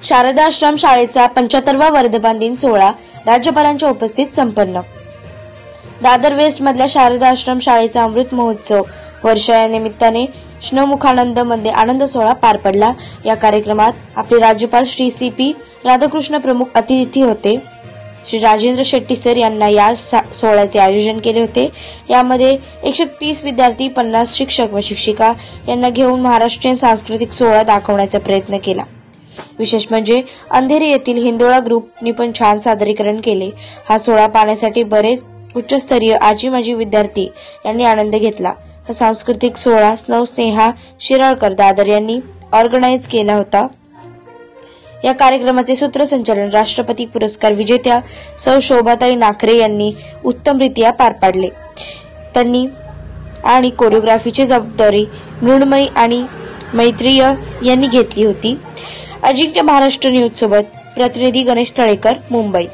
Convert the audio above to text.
शारदा आश्रम शाळेचा 75वा वर्धापन दिन सोहळा राज्यपालांच्या उपस्थितीत संपन्न। दादर वेस्ट मधल्या शारदा आश्रम शाळेचा अमृत महोत्सव वर्ष या निमित्ताने श्नमुखानंद मध्ये आनंद सोहळा पार पडला। या कार्यक्रमात आपले राज्यपाल श्री सी.पी. राधाकृष्ण प्रमुख अतिथी होते। श्री राजेंद्र शेट्टी सर यांना या सोहळ्याचे आयोजन केले होते। यामध्ये 130 विद्यार्थी, 50 शिक्षक व शिक्षिका यांना घेऊन महाराष्ट्रीयन सांस्कृतिक सोहळा दाखवण्याचा प्रयत्न केला। विशेष म्हणजे अंधेरी येथील हिंदोळा ग्रुपने पण छान सादरीकरण केले। हा सोहळा पाहण्यासाठी बरेच उच्चस्तरीय आजी माजी विद्यार्थी यांनी आनंद घेतला। हा सांस्कृतिक सोहळा स्नेहा शिराळकर दादर यांनी ऑर्गनाइज केला होता। या कार्यक्रमाचे सूत्रसंचालन राष्ट्रपती पुरस्कार विजेत्या सौ शोभाताई नाखरे यांनी उत्तमरित्या पार पाडले। त्यांनी आणि कोरिओग्राफीची जबाबदारी मृण्मयी आणि मैत्रीय यांनी घेतली होती। अजिंक्य महाराष्ट्र न्यूज सोबत प्रतिनिधी गणेश तळेकर, मुंबई।